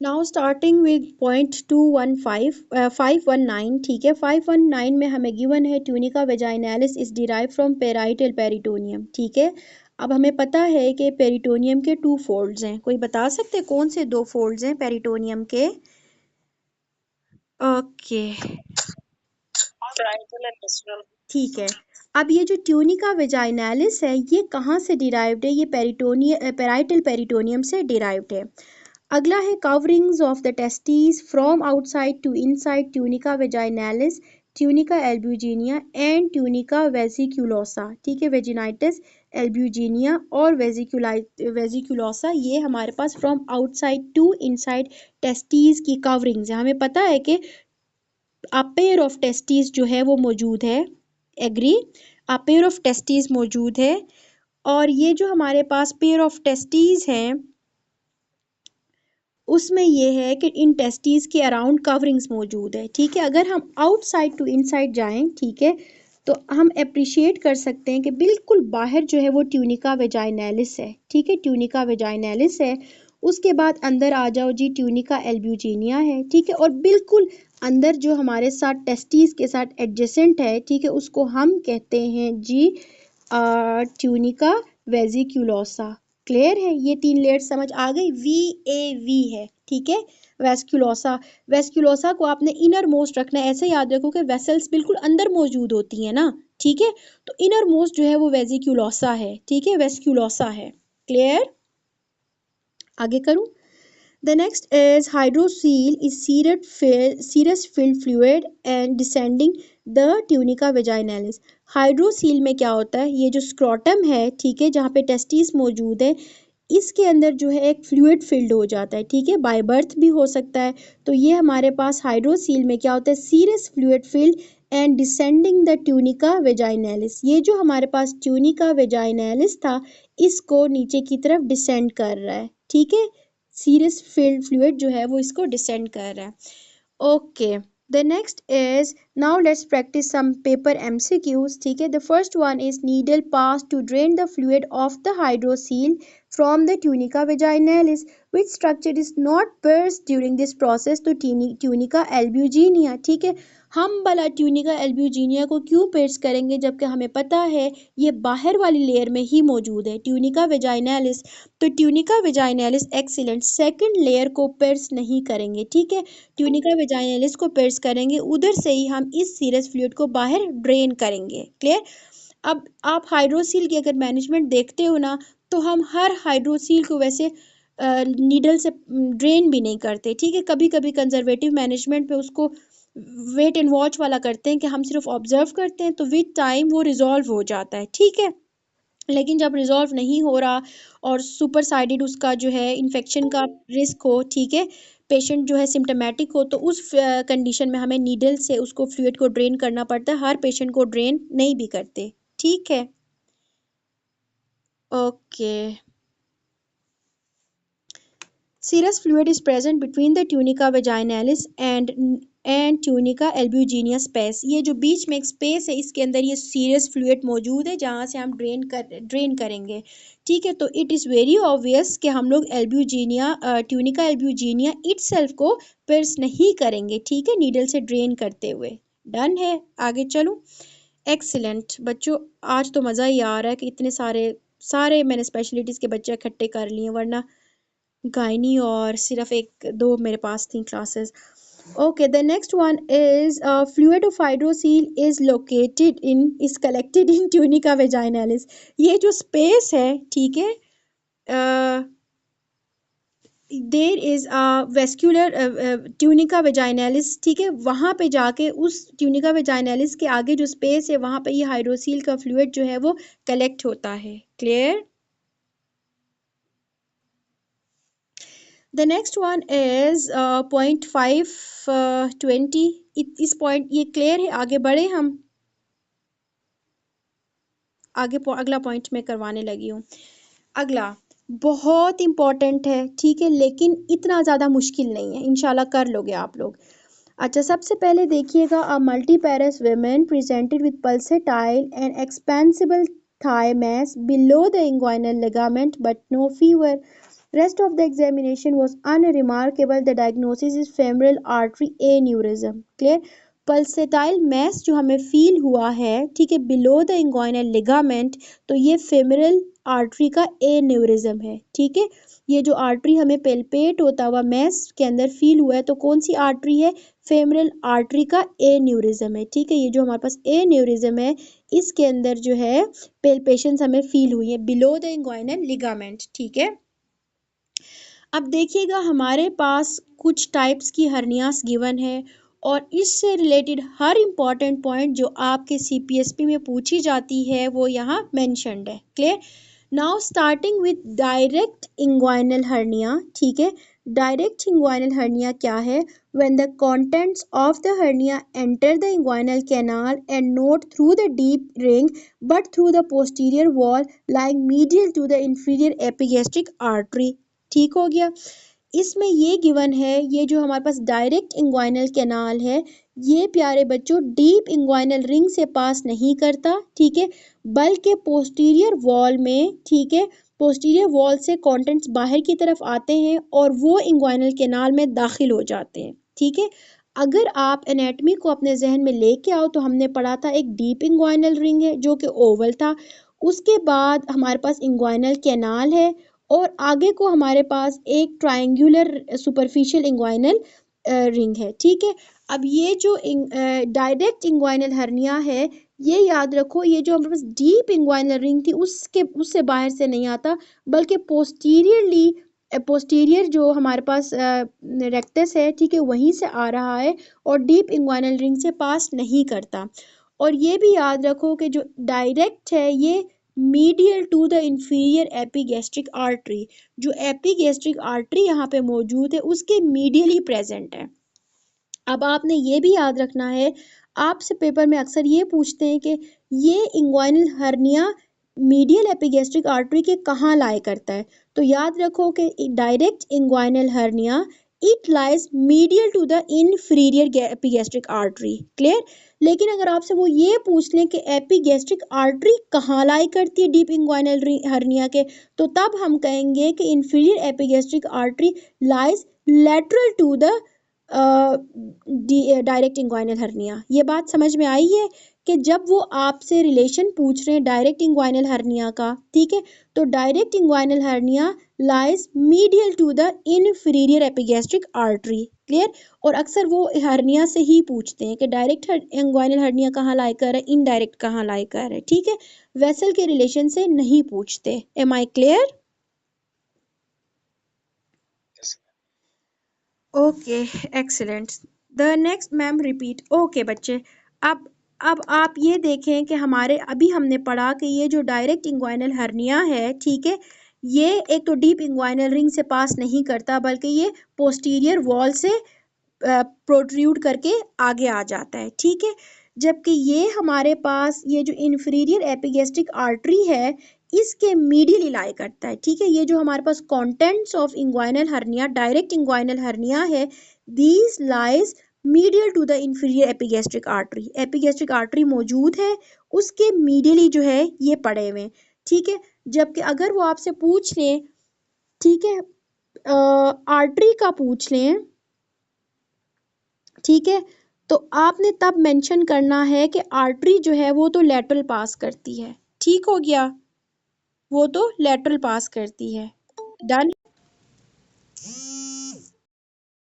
Now starting with point 519, ठीक है। 519 में हमें गिवन है tunica vaginalis is derived from parietal peritoneum, ठीक है। अब हमें पता है कि पेरिटोनियम के टू फोल्ड्स हैं। कोई बता सकते हैं कौन से दो फोल्ड्स हैं पेरिटोनियम के? ओके, ठीक है। अब ये जो ट्यूनिका वेजाइनालिस है ये कहाँ से डिराइव्ड है? ये पेराइटल पेरिटोनियम से डिराइव्ड है। अगला है coverings of the testis from outside to inside tunica vaginalis, tunica albuginea and tunica vasculosa, ठीक है। वेजिनाइटिस, एल्ब्यूजिनिया और वेजिकुलोसा, ये हमारे पास from outside to inside testis की कवरिंग्स है। हमें पता है कि अ पेयर ऑफ टेस्टिस जो है वो मौजूद है, agree, a pair of testis मौजूद है। और ये जो हमारे पास पेयर ऑफ टेस्टिस हैं उसमें ये है कि इन टेस्टिस के अराउंड कवरिंग्स मौजूद है, ठीक है। अगर हम आउटसाइड टू इनसाइड जाएं, ठीक है, तो हम अप्रिशिएट कर सकते हैं कि बिल्कुल बाहर जो है वो ट्यूनिका वेजाइनालिस है, ठीक है, ट्यूनिका वेजाइनालिस है। उसके बाद अंदर आ जाओ जी, ट्यूनिका एल्ब्यूजिनिया है, ठीक है। और बिल्कुल अंदर जो हमारे साथ टेस्टिस के साथ एडजेसेंट है, ठीक है, उसको हम कहते हैं जी ट्यूनिका वेजिकुलोसा। क्लियर है? ये तीन लेयर समझ आ गई? VAV है, ठीक है। वेस्कुलोसा, वेस्कुलोसा को आपने इनर मोस्ट रखना है। ऐसे याद रखो कि वेसल्स बिल्कुल अंदर मौजूद होती है ना, ठीक है। तो इनर मोस्ट जो है वो वेजिकुलोसा है, ठीक है, वेस्कुलोसा है। क्लियर? आगे करूं? The next is hydrocele is serous filled fluid and descending the tunica vaginalis. Hydrocele में क्या होता है? ये जो स्क्रोटम है, ठीक है, जहाँ पे टेस्टिस मौजूद है, इसके अंदर जो है एक फ्लूइड फिल्ड हो जाता है, ठीक है, बाय बर्थ भी हो सकता है। तो ये हमारे पास हाइड्रोसील में क्या होता है? Serous fluid filled and descending the tunica vaginalis. ये जो हमारे पास ट्यूनिका वेजाइनालिस था इसको नीचे की तरफ डिसेंड कर रहा है, ठीक है। सीरस फिल्ड फ्लूइड जो है वो इसको डिसेंड कर रहा है। Okay, the next is now let's practice some paper MCQs, ठीक है। The first one is needle pass to drain the fluid of the hydrocele from the tunica vaginalis, which structure is not pierced during this process to tunica albuginea, ठीक है। हम भला tunica albuginea को क्यों pairs करेंगे जबकि हमें पता है ये बाहर वाली लेयर में ही मौजूद है, ट्यूनिका वेजाइनालिस। तो ट्यूनिका वेजाइनालिस एक्सीलेंट, सेकंड लेयर को पेर्स नहीं करेंगे, ठीक है। ट्यूनिका वेजाइनालिस को पेर्स करेंगे, उधर से ही हम इस सीरस फ्लूइड को बाहर ड्रेन करेंगे। क्लियर? अब आप हाइड्रोसील की अगर मैनेजमेंट देखते हो ना, तो हम हर हाइड्रोसील को वैसे नीडल से ड्रेन भी नहीं करते, ठीक है। कभी कभी कंजर्वेटिव मैनेजमेंट पे उसको वेट एंड वॉच वाला करते हैं कि हम सिर्फ ऑब्जर्व करते हैं, तो विद टाइम वो रिजॉल्व हो जाता है, ठीक है। लेकिन जब रिजॉल्व नहीं हो रहा और सुपर साइडेड उसका जो है इन्फेक्शन का रिस्क हो, ठीक है, पेशेंट जो है सिम्टोमेटिक हो, तो उस कंडीशन में हमें नीडल से उसको फ्लूइड को ड्रेन करना पड़ता है। हर पेशेंट को ड्रेन नहीं भी करते, ठीक है। Okay, serous fluid is present between the tunica vaginalis and tunica albuginea space। ये जो बीच में एक स्पेस है इसके अंदर ये सीरियस फ्लूइड मौजूद है जहाँ से हम ड्रेन करेंगे, ठीक है। तो इट इज़ वेरी ऑब्वियस कि हम लोग एल्ब्यूजिनिया ट्यूनिका एल्ब्यूजिनिया इटसेल्फ को पिर्स नहीं करेंगे, ठीक है, नीडल से ड्रेन करते हुए। डन है? आगे चलूँ? एक्सीलेंट बच्चों, आज तो मज़ा ही आ रहा है कि इतने सारे सारे मैंने स्पेशलिटीज़ के बच्चे इकट्ठे कर लिए, वरना गायनी और सिर्फ एक दो मेरे पास थी classes. Okay, the next one is fluid of hydrocele is collected in tunica vaginalis. ये जो स्पेस है, ठीक है, there is a vascular tunica vaginalis, ठीक है, वहाँ पे जाके उस ट्यूनिका वेजाइनालिस के आगे जो स्पेस है वहाँ पे ये हाइड्रोसील का फ्लूइड जो है वो कलेक्ट होता है। Clear? The next one is point 520। इस पॉइंट ये क्लियर है? आगे बढ़े हम? अगला पॉइंट मैं करवाने लगी हूँ। अगला बहुत इंपॉर्टेंट है, ठीक है, लेकिन इतना ज़्यादा मुश्किल नहीं है, इंशाल्लाह कर लोगे आप लोग। अच्छा, सबसे पहले देखिएगा, a multiparous women presented with pulsatile and expansible thigh mass below the inguinal ligament but no fever। Rest of the examination was unremarkable. The diagnosis is femoral artery aneurysm. Clear? Pulsatile mass जो हमें feel हुआ है, ठीक है, below the inguinal ligament, तो ये femoral artery का aneurysm है। ठीक है, ये जो आर्टरी हमें पेल्पेट होता हुआ मैस के अंदर फील हुआ है, तो कौन सी आर्टरी है? फेमरल आर्टरी का एन्यूरिज्म है। ठीक है, ये जो हमारे पास एन्यूरिज्म है, इसके अंदर जो है पेल्पेशंस हमें फील हुई है बिलो द इंगुइनल लिगामेंट। ठीक है, अब देखिएगा हमारे पास कुछ टाइप्स की हर्नियास गिवन है और इससे रिलेटेड हर इम्पॉर्टेंट पॉइंट जो आपके सीपीएसपी में पूछी जाती है वो यहाँ मेंशन्ड है। Clear? Now starting with direct inguinal hernia. ठीक है, डायरेक्ट इंग्वाइनल हर्निया क्या है? When the contents of the hernia enter the inguinal canal and not through the deep ring but through the posterior wall lying medial to the inferior epigastric artery. ठीक हो गया, इसमें ये given है, ये जो हमारे पास डायरेक्ट इंग्वाइनल कैनाल है, ये प्यारे बच्चों डीप इंग्वाइनल रिंग से पास नहीं करता। ठीक है, बल्कि पोस्टीरियर वॉल में, ठीक है, पोस्टीरियर वॉल से कंटेंट्स बाहर की तरफ आते हैं और वो इंग्वाइनल कैनाल में दाखिल हो जाते हैं। ठीक है, अगर आप एनाटॉमी को अपने जहन में लेके आओ तो हमने पढ़ा था एक डीप इंग्वाइनल रिंग है जो कि ओवल था, उसके बाद हमारे पास इंग्वाइनल कैनाल है और आगे को हमारे पास एक ट्रायंगुलर सुपरफिशियल इंग्वाइनल रिंग है। ठीक है, अब ये जो डायरेक्ट इंग्वाइनल हर्निया है, ये याद रखो, ये जो हमारे पास डीप इंग्वाइनल रिंग थी उससे बाहर से नहीं आता, बल्कि पोस्टीरियर जो हमारे पास रेक्टस है, ठीक है, वहीं से आ रहा है और डीप इंग्वाइनल रिंग से पास नहीं करता। और ये भी याद रखो कि जो डायरेक्ट है ये medial to the inferior epigastric artery, जो एपिगैस्ट्रिक आर्टरी यहाँ पे मौजूद है उसके मीडियली प्रेजेंट है। अब आपने ये भी याद रखना है, आपसे पेपर में अक्सर ये पूछते हैं कि ये inguinal hernia medial epigastric artery के कहाँ लाए करता है, तो याद रखो कि direct inguinal hernia it lies medial to the inferior epigastric artery. Clear? लेकिन अगर आपसे वो ये पूछ लें कि एपिगैस्ट्रिक आर्टरी कहाँ लाई करती है डीप इंग्वाइनल हर्निया के, तो तब हम कहेंगे कि inferior epigastric artery lies lateral to the direct inguinal hernia. ये बात समझ में आई है कि जब वो आपसे रिलेशन पूछ रहे हैं डायरेक्ट इंग्वाइनल हर्निया का, ठीक है, तो direct inguinal hernia lies medial to the inferior epigastric artery. Clear? और अक्सर वो हर्निया से ही पूछते हैं कि डायरेक्ट इंग्वाइनल हर्निया कहाँ लाई कर है, इनडायरेक्ट कहाँ लाई कर है। ठीक है, वेसल के रिलेशन से नहीं पूछते। Am I clear? Okay, excellent. The next ma'am repeat. Okay बच्चे, अब आप ये देखें कि हमारे अभी हमने पढ़ा कि ये जो डायरेक्ट इंग्वाइनल हर्निया है, ठीक है, ये एक तो डीप इंग्वाइनल रिंग से पास नहीं करता बल्कि ये पोस्टीरियर वॉल से प्रोट्रूड करके आगे आ जाता है। ठीक है, जबकि ये हमारे पास ये जो इंफीरियर एपिगैस्ट्रिक आर्टरी है इसके मीडियली लाई करता है। ठीक है, ये जो हमारे पास contents of inguinal hernia direct inguinal hernia है, these lies medial to the inferior epigastric artery. Epigastric artery मौजूद है, उसके मीडियली जो है ये पड़े हुए हैं। ठीक है, जबकि अगर वो आपसे पूछ लें, ठीक है, आर्टरी का पूछ लें, ठीक है, तो आपने तब मेंशन करना है कि आर्टरी जो है वो तो लेटरल पास करती है। ठीक हो गया, वो तो लेटरल पास करती है। डन?